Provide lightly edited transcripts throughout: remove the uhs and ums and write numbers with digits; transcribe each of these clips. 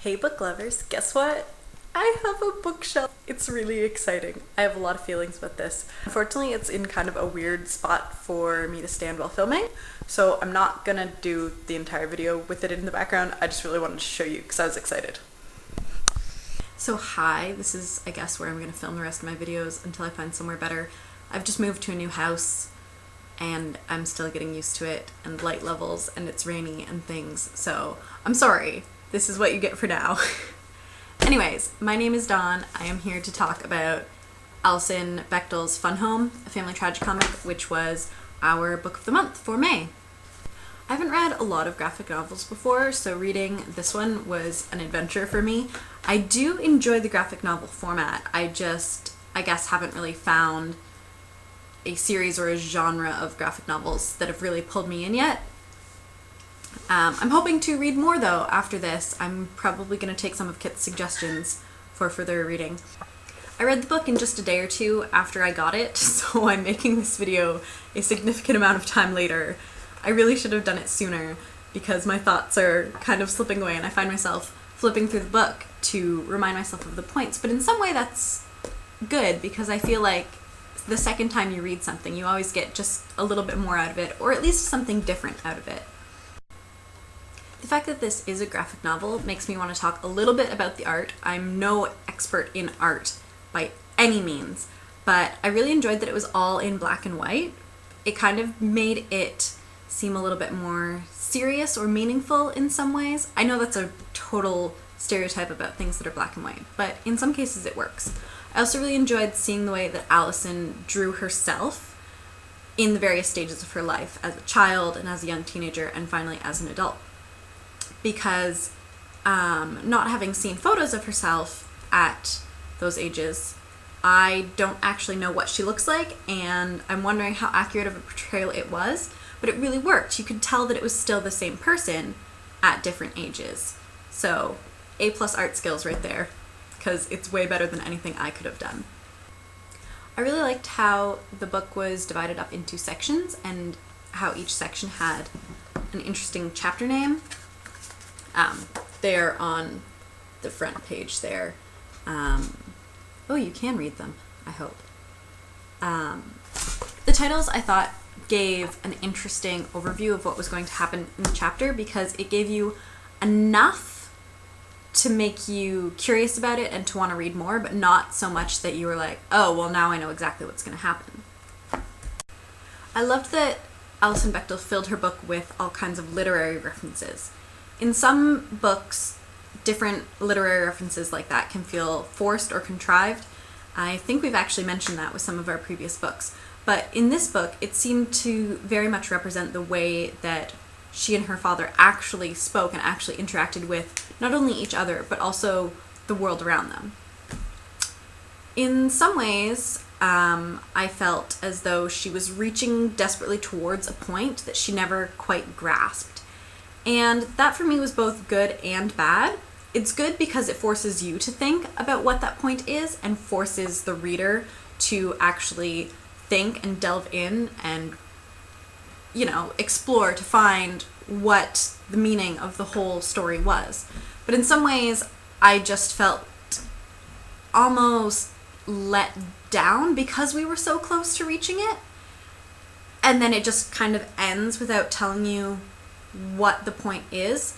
Hey book lovers, guess what? I have a bookshelf. It's really exciting. I have a lot of feelings about this. Unfortunately, it's in kind of a weird spot for me to stand while filming, so I'm not gonna do the entire video with it in the background. I just really wanted to show you because I was excited. So hi, this is I guess where I'm gonna film the rest of my videos until I find somewhere better. I've just moved to a new house and I'm still getting used to it and light levels and it's rainy and things, so I'm sorry. This is what you get for now. Anyways, my name is Dawn. I am here to talk about Alison Bechdel's Fun Home, a family tragicomic, which was our book of the month for May. I haven't read a lot of graphic novels before, so reading this one was an adventure for me. I do enjoy the graphic novel format. I guess, haven't really found a series or a genre of graphic novels that have really pulled me in yet. I'm hoping to read more though after this. I'm probably going to take some of Kit's suggestions for further reading. I read the book in just a day or two after I got it, so I'm making this video a significant amount of time later. I really should have done it sooner because my thoughts are kind of slipping away and I find myself flipping through the book to remind myself of the points, but in some way that's good because I feel like the second time you read something you always get just a little bit more out of it, or at least something different out of it. The fact that this is a graphic novel makes me want to talk a little bit about the art. I'm no expert in art by any means, but I really enjoyed that it was all in black and white. It kind of made it seem a little bit more serious or meaningful in some ways. I know that's a total stereotype about things that are black and white, but in some cases it works. I also really enjoyed seeing the way that Alison drew herself in the various stages of her life as a child and as a young teenager and finally as an adult. Because not having seen photos of herself at those ages, I don't actually know what she looks like, and I'm wondering how accurate of a portrayal it was, but it really worked. You could tell that it was still the same person at different ages. So, A+ art skills right there, because it's way better than anything I could have done. I really liked how the book was divided up into sections and how each section had an interesting chapter name. They're on the front page there. Oh, you can read them, I hope. The titles, I thought, gave an interesting overview of what was going to happen in the chapter because it gave you enough to make you curious about it and to want to read more, but not so much that you were like, oh, well, now I know exactly what's going to happen. I loved that Alison Bechdel filled her book with all kinds of literary references. In some books, different literary references like that can feel forced or contrived. I think we've actually mentioned that with some of our previous books. But in this book, it seemed to very much represent the way that she and her father actually spoke and actually interacted with not only each other, but also the world around them. In some ways, I felt as though she was reaching desperately towards a point that she never quite grasped. And that for me was both good and bad. It's good because it forces you to think about what that point is and forces the reader to actually think and delve in and, explore to find what the meaning of the whole story was. But in some ways, I just felt almost let down because we were so close to reaching it. And then it just kind of ends without telling you what the point is.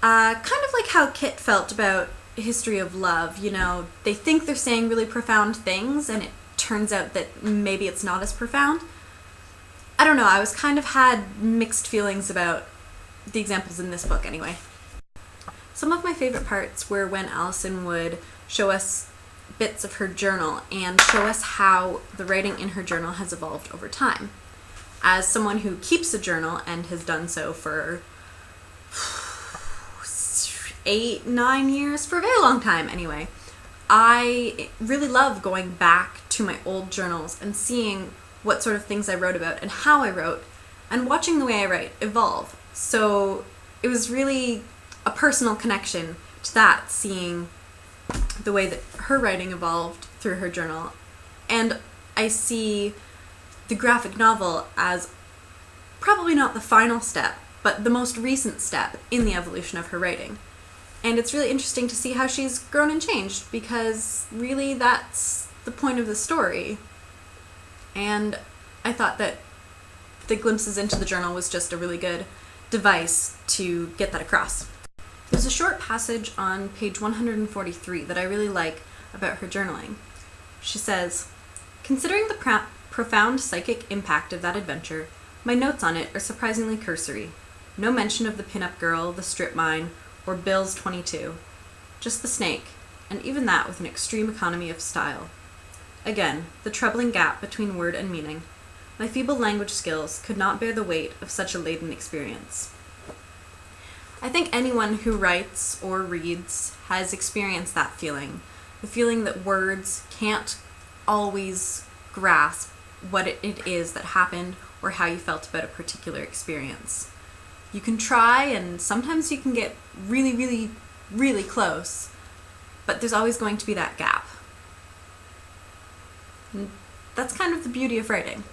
Kind of like how Kit felt about History of Love. They think they're saying really profound things and it turns out that maybe it's not as profound. I don't know, I was kind of had mixed feelings about the examples in this book anyway. Some of my favorite parts were when Alison would show us bits of her journal and show us how the writing in her journal has evolved over time. As someone who keeps a journal and has done so for 8-9 years, for a very long time anyway, I really love going back to my old journals and seeing what sort of things I wrote about and how I wrote and watching the way I write evolve. So it was really a personal connection to that, seeing the way that her writing evolved through her journal. And I see the graphic novel as probably not the final step, but the most recent step in the evolution of her writing. And it's really interesting to see how she's grown and changed, because really that's the point of the story. And I thought that the glimpses into the journal was just a really good device to get that across. There's a short passage on page 143 that I really like about her journaling. She says, "Considering the profound psychic impact of that adventure, my notes on it are surprisingly cursory. No mention of the pinup girl, the strip mine, or Bill's 22. Just the snake, and even that with an extreme economy of style. Again, the troubling gap between word and meaning. My feeble language skills could not bear the weight of such a laden experience." I think anyone who writes or reads has experienced that feeling. The feeling that words can't always grasp what it is that happened or how you felt about a particular experience. You can try, and sometimes you can get really, really, really close, but there's always going to be that gap. And that's kind of the beauty of writing.